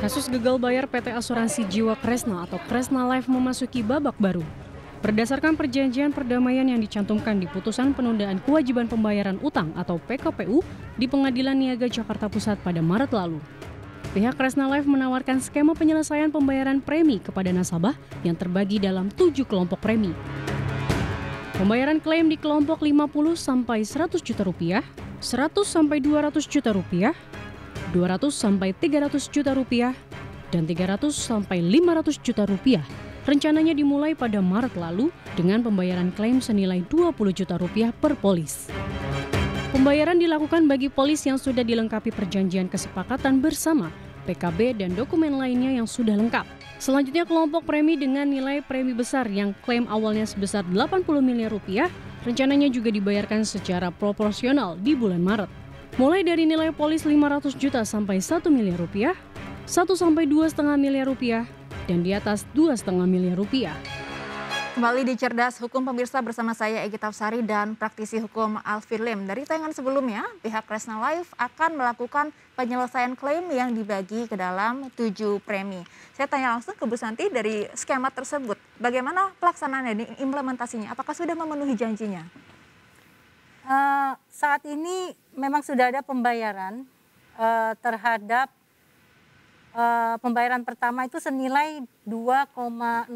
Kasus gagal bayar PT Asuransi Jiwa Kresna atau Kresna Life memasuki babak baru. Berdasarkan perjanjian perdamaian yang dicantumkan di putusan penundaan kewajiban pembayaran utang atau PKPU di Pengadilan Niaga Jakarta Pusat pada Maret lalu. Pihak Kresna Life menawarkan skema penyelesaian pembayaran premi kepada nasabah yang terbagi dalam 7 kelompok premi. Pembayaran klaim di kelompok 50 sampai 100 juta rupiah, 100 sampai 200 juta rupiah, 200 sampai 300 juta rupiah, dan 300 sampai 500 juta rupiah rencananya dimulai pada Maret lalu dengan pembayaran klaim senilai 20 juta rupiah per polis. Pembayaran dilakukan bagi polis yang sudah dilengkapi perjanjian kesepakatan bersama, PKB dan dokumen lainnya yang sudah lengkap. Selanjutnya kelompok premi dengan nilai premi besar yang klaim awalnya sebesar 80 miliar rupiah rencananya juga dibayarkan secara proporsional di bulan Maret. Mulai dari nilai polis 500 juta sampai 1 miliar rupiah, 1 sampai 2,5 miliar rupiah, dan di atas 2,5 miliar rupiah. Kembali di Cerdas Hukum pemirsa bersama saya Egy Tafsari dan praktisi hukum Alfir Lim. Dari tayangan sebelumnya, pihak Kresna Life akan melakukan penyelesaian klaim yang dibagi ke dalam 7 premi. Saya tanya langsung ke Bu Santi dari skema tersebut. Bagaimana pelaksanaannya, implementasinya? Apakah sudah memenuhi janjinya? Saat ini memang sudah ada pembayaran terhadap pembayaran pertama itu senilai 2,07%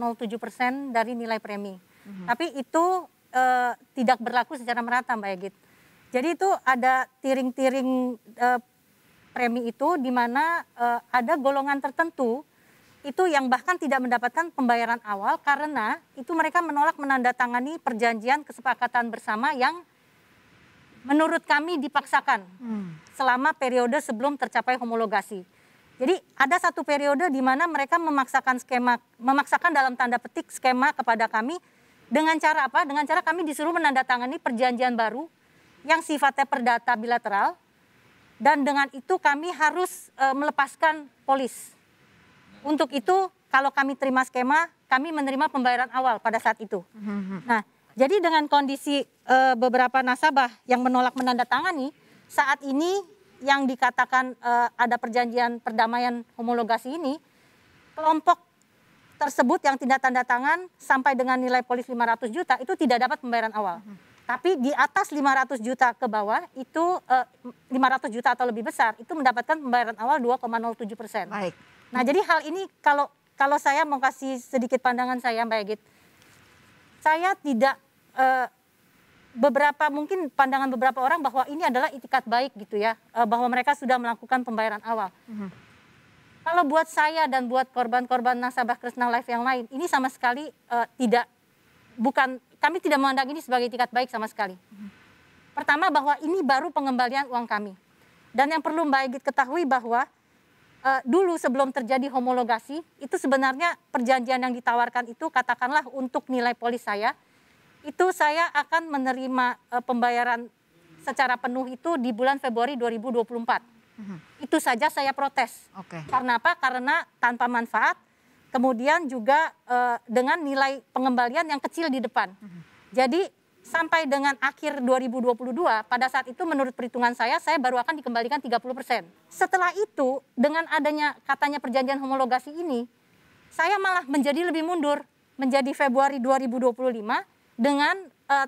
dari nilai premi. Tapi itu tidak berlaku secara merata Mbak Egit. Jadi itu ada tiring-tiring premi itu di mana ada golongan tertentu itu yang bahkan tidak mendapatkan pembayaran awal karena itu mereka menolak menandatangani perjanjian kesepakatan bersama yang menurut kami dipaksakan selama periode sebelum tercapai homologasi. Jadi ada satu periode di mana mereka memaksakan dalam tanda petik skema kepada kami dengan cara apa? Dengan cara kami disuruh menandatangani perjanjian baru yang sifatnya perdata bilateral dan dengan itu kami harus melepaskan polis. Untuk itu kalau kami terima skema, kami menerima pembayaran awal pada saat itu. Nah, jadi dengan kondisi beberapa nasabah yang menolak menandatangani, saat ini yang dikatakan ada perjanjian perdamaian homologasi ini, kelompok tersebut yang tidak tanda tangan sampai dengan nilai polis 500 juta itu tidak dapat pembayaran awal. Tapi di atas 500 juta ke bawah itu 500 juta atau lebih besar itu mendapatkan pembayaran awal 2,07%. Baik. Nah jadi hal ini kalau saya mau kasih sedikit pandangan saya Mbak Egit, saya tidak mungkin pandangan beberapa orang bahwa ini adalah itikat baik gitu ya, bahwa mereka sudah melakukan pembayaran awal. Kalau buat saya dan buat korban-korban nasabah Kresna Life yang lain, ini sama sekali kami tidak memandang ini sebagai itikat baik sama sekali. Pertama bahwa ini baru pengembalian uang kami. Dan yang perlu Mbak Egit ketahui bahwa dulu sebelum terjadi homologasi, itu sebenarnya perjanjian yang ditawarkan itu katakanlah untuk nilai polis saya, itu saya akan menerima pembayaran secara penuh itu di bulan Februari 2024. Itu saja saya protes. Karena apa? Karena tanpa manfaat, kemudian juga dengan nilai pengembalian yang kecil di depan. Jadi sampai dengan akhir 2022, pada saat itu menurut perhitungan saya baru akan dikembalikan 30%. Setelah itu, dengan adanya katanya perjanjian homologasi ini, saya malah menjadi lebih mundur. Menjadi Februari 2025, dengan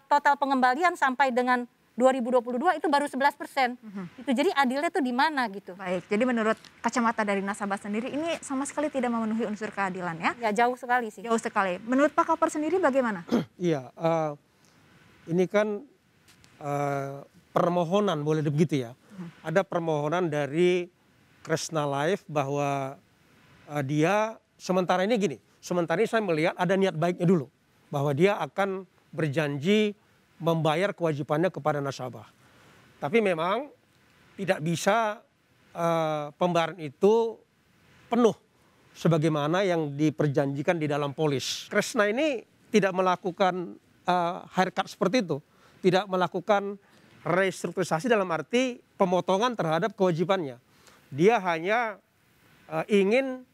total pengembalian sampai dengan 2022 itu baru 11%. Itu jadi adilnya itu di mana gitu. Baik, jadi menurut kacamata dari nasabah sendiri ini sama sekali tidak memenuhi unsur keadilan ya? Ya jauh sekali sih. Jauh sekali. Menurut Pak Koper sendiri bagaimana? Iya, ini kan permohonan boleh begitu ya. Ada permohonan dari Kresna Life bahwa dia sementara ini gini. Sementara ini saya melihat ada niat baiknya dulu bahwa dia akan berjanji membayar kewajibannya kepada nasabah. Tapi memang tidak bisa pembayaran itu penuh sebagaimana yang diperjanjikan di dalam polis. Kresna ini tidak melakukan haircut seperti itu, tidak melakukan restrukturisasi dalam arti pemotongan terhadap kewajibannya. Dia hanya ingin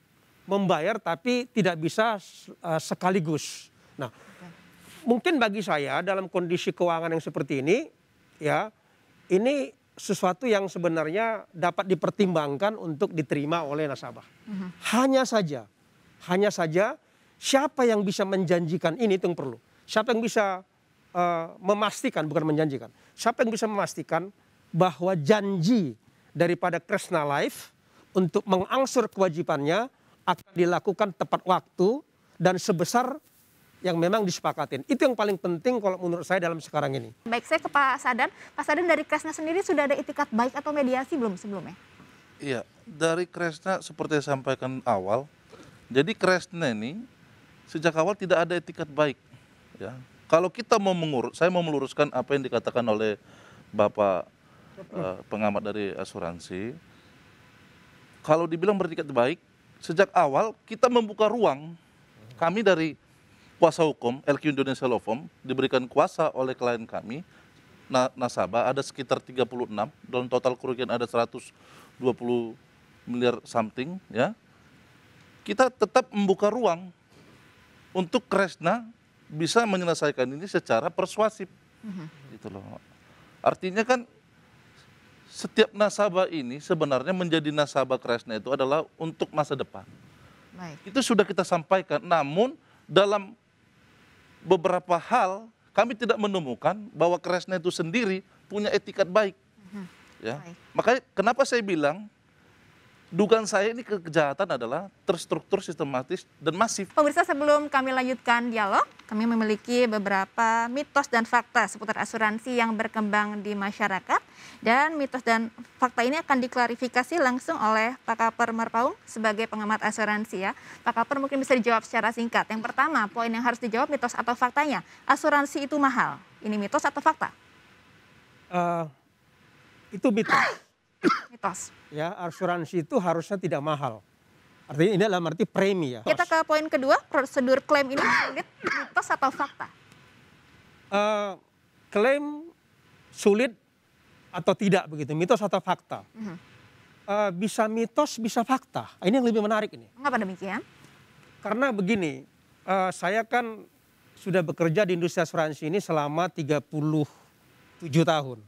membayar tapi tidak bisa sekaligus. Nah, mungkin bagi saya dalam kondisi keuangan yang seperti ini, ya, ini sesuatu yang sebenarnya dapat dipertimbangkan untuk diterima oleh nasabah. Hanya saja siapa yang bisa menjanjikan ini itu yang perlu. Siapa yang bisa memastikan, bukan menjanjikan. Siapa yang bisa memastikan bahwa janji daripada Kresna Life untuk mengangsur kewajibannya akan dilakukan tepat waktu dan sebesar yang memang disepakatin. Itu yang paling penting kalau menurut saya dalam sekarang ini. Baik, saya ke Pak Sadan. Pak Sadan, dari Kresna sendiri sudah ada itikat baik atau mediasi belum sebelumnya? Iya, dari Kresna seperti saya sampaikan awal, jadi Kresna ini sejak awal tidak ada itikat baik. Ya, kalau kita mau saya mau meluruskan apa yang dikatakan oleh Bapak pengamat dari asuransi. Kalau dibilang beretikat baik, sejak awal kita membuka ruang. Kami dari kuasa hukum, LQ Indonesia Law Firm, diberikan kuasa oleh klien kami, nasabah ada sekitar 36, dalam total kerugian ada 120 miliar something, ya. Kita tetap membuka ruang untuk Kresna bisa menyelesaikan ini secara persuasif. Gitu loh. Artinya kan setiap nasabah ini sebenarnya menjadi nasabah Kresna itu adalah untuk masa depan. Baik. Itu sudah kita sampaikan, namun dalam beberapa hal kami tidak menemukan bahwa Kresna itu sendiri punya etikat baik. Ya. Baik. Makanya kenapa saya bilang dugaan saya ini kejahatan adalah terstruktur, sistematis, dan masif. Pemirsa, sebelum kami lanjutkan dialog, kami memiliki beberapa mitos dan fakta seputar asuransi yang berkembang di masyarakat. Dan mitos dan fakta ini akan diklarifikasi langsung oleh Pak Kaper Marpaung sebagai pengamat asuransi, ya. Pak Kaper mungkin bisa dijawab secara singkat. Yang pertama, poin yang harus dijawab mitos atau faktanya. Asuransi itu mahal. Ini mitos atau fakta? Itu mitos. Mitos. Ya, asuransi itu harusnya tidak mahal. Artinya ini dalam arti premi ya. Kita ke poin kedua, prosedur klaim ini sulit, mitos atau fakta? Klaim sulit atau tidak begitu, mitos atau fakta. Bisa mitos, bisa fakta. Ini yang lebih menarik ini. Mengapa demikian? Karena begini, saya kan sudah bekerja di industri asuransi ini selama 37 tahun.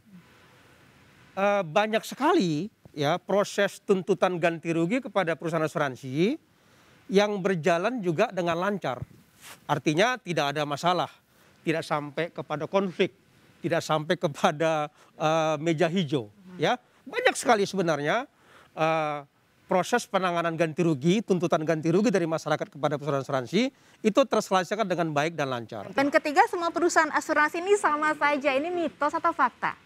Banyak sekali ya proses tuntutan ganti rugi kepada perusahaan asuransi yang berjalan juga dengan lancar. Artinya tidak ada masalah, tidak sampai kepada konflik, tidak sampai kepada meja hijau. Ya, banyak sekali sebenarnya proses penanganan ganti rugi, tuntutan ganti rugi dari masyarakat kepada perusahaan asuransi itu terselesaikan dengan baik dan lancar. Dan ketiga, semua perusahaan asuransi ini sama saja. Ini mitos atau fakta?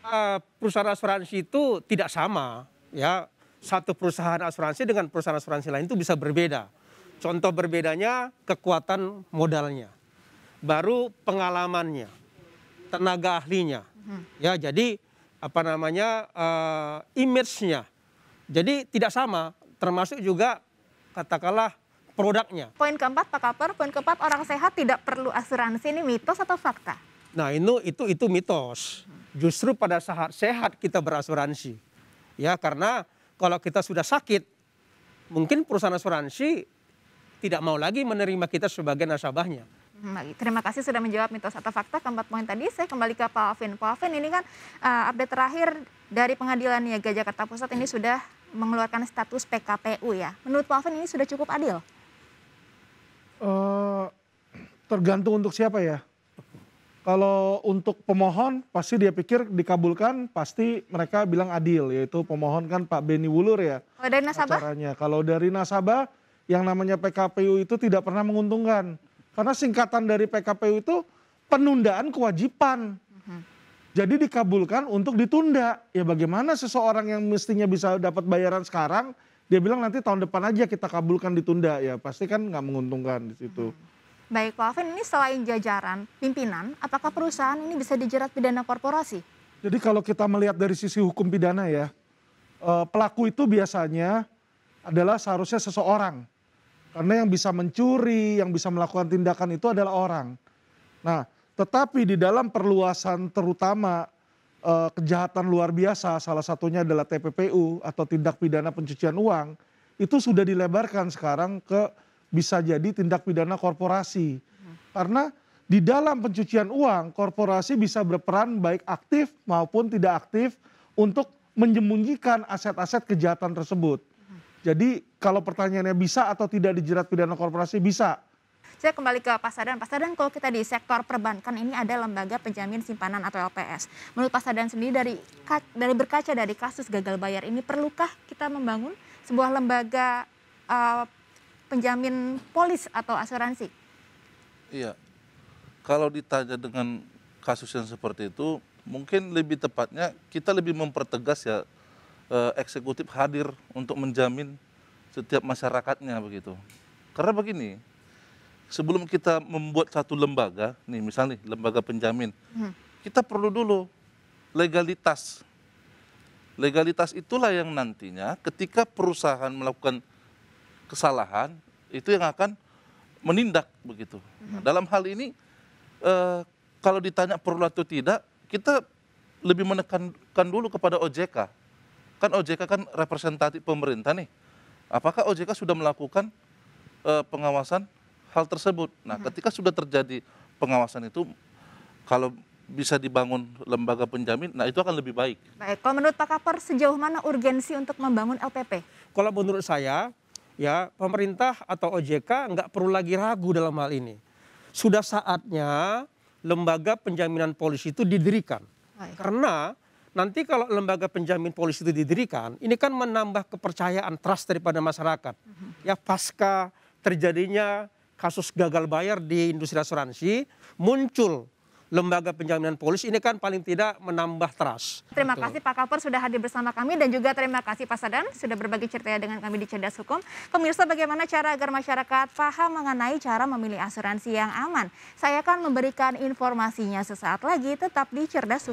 Perusahaan asuransi itu tidak sama, ya. Satu perusahaan asuransi dengan perusahaan asuransi lain itu bisa berbeda. Contoh berbedanya kekuatan modalnya, baru pengalamannya, tenaga ahlinya, ya. Jadi image-nya. Jadi tidak sama. Termasuk juga katakanlah produknya. Poin keempat, Pak Kaper, poin keempat, orang sehat tidak perlu asuransi. Ini mitos atau fakta? Nah, itu mitos. Justru pada saat sehat kita berasuransi. Ya, karena kalau kita sudah sakit, mungkin perusahaan asuransi tidak mau lagi menerima kita sebagai nasabahnya. Baik, terima kasih sudah menjawab mitos atau fakta. Keempat poin tadi, saya kembali ke Pak Alvin. Pak Alvin, ini kan update terakhir dari Pengadilan Niaga Jakarta Pusat ini sudah mengeluarkan status PKPU, ya. Menurut Pak Alvin ini sudah cukup adil? Tergantung untuk siapa ya. Kalau untuk pemohon pasti dia pikir dikabulkan, pasti mereka bilang adil, yaitu pemohon kan Pak Beni Wulur ya. Kalau dari nasabah? Acaranya. Kalau dari nasabah yang namanya PKPU itu tidak pernah menguntungkan. Karena singkatan dari PKPU itu penundaan kewajiban. Jadi dikabulkan untuk ditunda. Ya bagaimana seseorang yang mestinya bisa dapat bayaran sekarang, dia bilang nanti tahun depan aja kita kabulkan ditunda. Ya pasti kan nggak menguntungkan di situ. Baik, Pak Alvin, ini selain jajaran pimpinan, apakah perusahaan ini bisa dijerat pidana korporasi? Jadi kalau kita melihat dari sisi hukum pidana ya, pelaku itu biasanya adalah seharusnya seseorang. Karena yang bisa mencuri, yang bisa melakukan tindakan itu adalah orang. Nah, tetapi di dalam perluasan terutama kejahatan luar biasa, salah satunya adalah TPPU atau tindak pidana pencucian uang, itu sudah dilebarkan sekarang ke bisa jadi tindak pidana korporasi. Karena di dalam pencucian uang, korporasi bisa berperan baik aktif maupun tidak aktif untuk menyembunyikan aset-aset kejahatan tersebut. Jadi kalau pertanyaannya bisa atau tidak dijerat pidana korporasi, bisa. Saya kembali ke Pak Sadan. Pak Sadan, kalau kita di sektor perbankan ini ada lembaga penjamin simpanan atau LPS. Menurut Pak Sadan sendiri dari berkaca dari kasus gagal bayar ini, perlukah kita membangun sebuah lembaga penjamin polis atau asuransi? Iya, kalau ditanya dengan kasus yang seperti itu, mungkin lebih tepatnya kita lebih mempertegas ya eksekutif hadir untuk menjamin setiap masyarakatnya begitu. Karena begini, sebelum kita membuat satu lembaga, nih misalnya lembaga penjamin, kita perlu dulu legalitas. Legalitas itulah yang nantinya ketika perusahaan melakukan kesalahan, itu yang akan menindak begitu. Nah, dalam hal ini kalau ditanya perlu atau tidak, kita lebih menekankan dulu kepada OJK. Kan OJK kan representatif pemerintah nih. Apakah OJK sudah melakukan pengawasan hal tersebut? Nah, ketika sudah terjadi pengawasan itu, kalau bisa dibangun lembaga penjamin, nah itu akan lebih baik. Baik, kalau menurut Pak Kapor sejauh mana urgensi untuk membangun LPP? Kalau menurut saya, ya pemerintah atau OJK nggak perlu lagi ragu dalam hal ini. Sudah saatnya lembaga penjaminan polis itu didirikan. Baik. Karena nanti kalau lembaga penjamin polis itu didirikan, ini kan menambah kepercayaan trust daripada masyarakat. Ya pasca terjadinya kasus gagal bayar di industri asuransi, muncul lembaga penjaminan polis, ini kan paling tidak menambah trust. Terima kasih Pak Kapor sudah hadir bersama kami dan juga terima kasih Pak Sadan sudah berbagi ceritanya dengan kami di Cerdas Hukum. Pemirsa, bagaimana cara agar masyarakat paham mengenai cara memilih asuransi yang aman? Saya akan memberikan informasinya sesaat lagi, tetap di Cerdas Hukum.